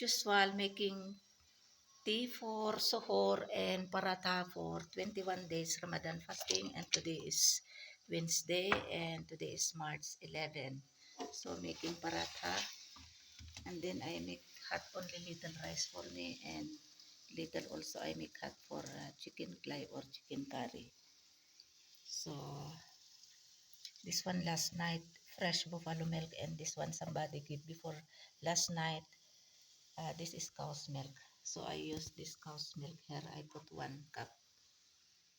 usual, making tea for suhoor and paratha for 21 days Ramadan fasting, and today is Wednesday and today is March 11. So making paratha, and then I make hot only little rice for me, and little also I make hot for chicken clay or chicken curry. So this one last night fresh buffalo milk, and this one somebody give before last night. This is cow's milk. So I use this cow's milk here. I put 1 cup.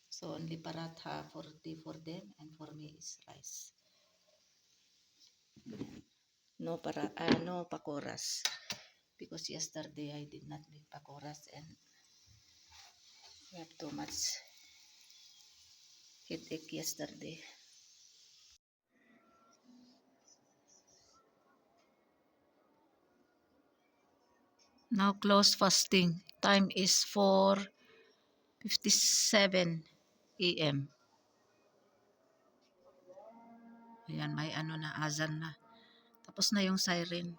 So only paratha for tea for them, and for me is rice. No pakoras, because yesterday I did not make pakoras and we have too much headache yesterday. Now close fasting. Time is 4:57 a.m. Ayan, may ano na, azan na. Tapos na yung siren.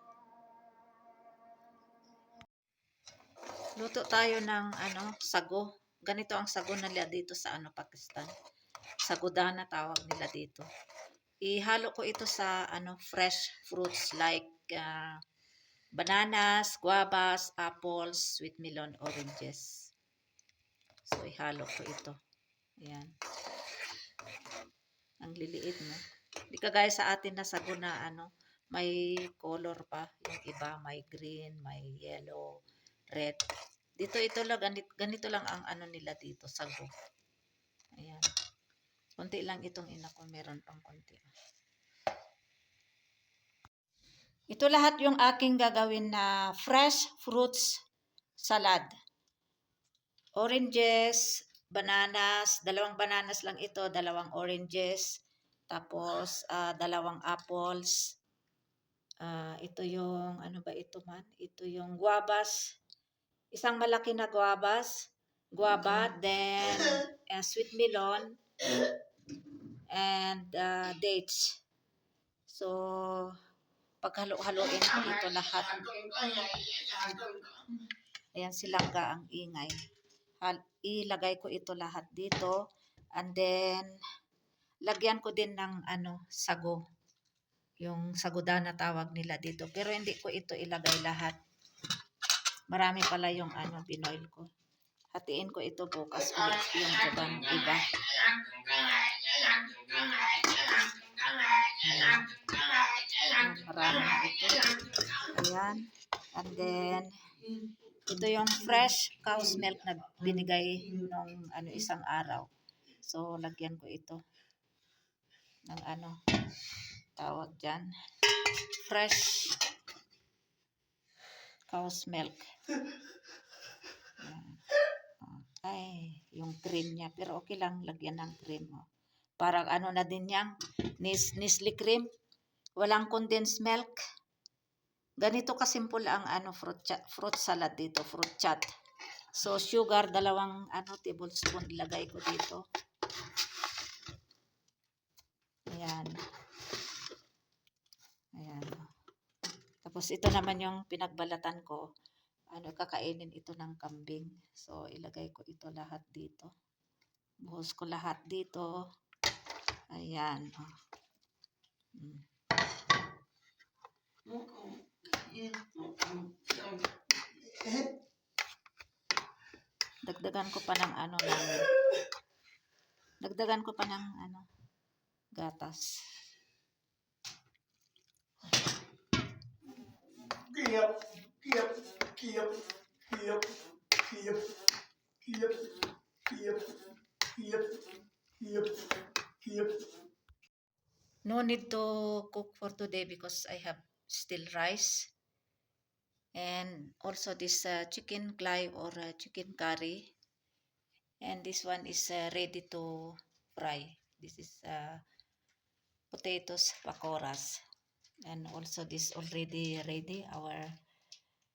Luto tayo ng sago. Ganito ang sago nila dito sa Pakistan. Sagodana tawag nila dito. Ihalo ko ito sa fresh fruits like bananas, guavas, apples, sweet melon, oranges. So ihalo ko ito. Ayan. Ang liliit, no? Di kagaya sa atin na sago na may color pa. Yung iba may green, may yellow, red. Dito ito lang, ganito lang ang nila dito, sago. Ayan. Konti lang itong ina ko, meron pang konti. Ito lahat yung aking gagawin na fresh fruits salad. Oranges, bananas, 2 bananas lang ito, 2 oranges, tapos 2 apples. Ito yung, ano ba ito man? Ito yung guavas. Isang malaki na guava, then sweet melon, and dates. So, paghalo-haloin ko ito lahat. Ayan, silangga ang ingay. Ilagay ko ito lahat dito, and then lagyan ko din ng sago. Yung sagodana tawag nila dito. Pero hindi ko ito ilagay lahat. Marami pala yung binoil ko. Hatiin ko ito bukas ulit yung iba. Marami na ito. Ayan. And then, ito yung fresh cow's milk na binigay nung isang araw. So, lagyan ko ito ng tawag dyan. Fresh cow's milk. Ay, yung cream niya. Pero okay lang, lagyan ng cream. Parang na din yang Nestle cream. Walang condensed milk. Ganito kasimple ang fruit salad dito, fruit chat. So, sugar, 2 tablespoon ilagay ko dito. Ayan. Ayan. Tapos, ito naman yung pinagbalatan ko. Kakainin ito ng kambing. So, ilagay ko ito lahat dito. Buhos ko lahat dito. Ayan. Dagdagan ko pa ng dagdagan ko pa ng gatas. No need to cook for today because I have still rice. And also this chicken clay or chicken curry. And this one is ready to fry. This is potatoes pakoras. And also this already ready, our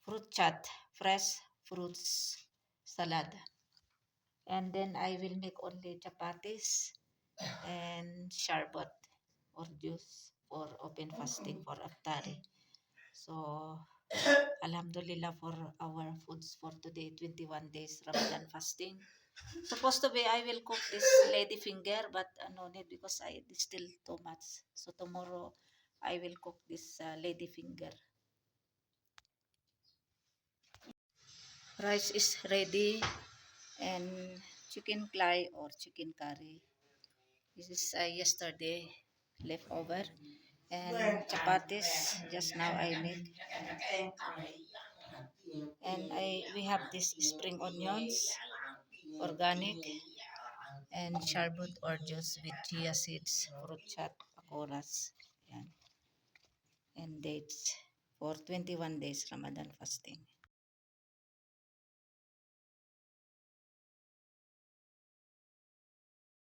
fruit chat, fresh fruits salad. And then I will make only chapatis and sharbat or juice for open fasting for iftari. So Alhamdulillah for our foods for today, 21 days Ramadan fasting. Supposed to be I will cook this lady finger, but no need because it's still too much. So tomorrow I will cook this lady finger. Rice is ready and chicken clay or chicken curry. This is yesterday leftover and chapatis just now I made. And we have this spring onions, organic, and sharbut or juice with chia seeds, fruit chat, pakoras, yan, and dates for 21 days Ramadan fasting.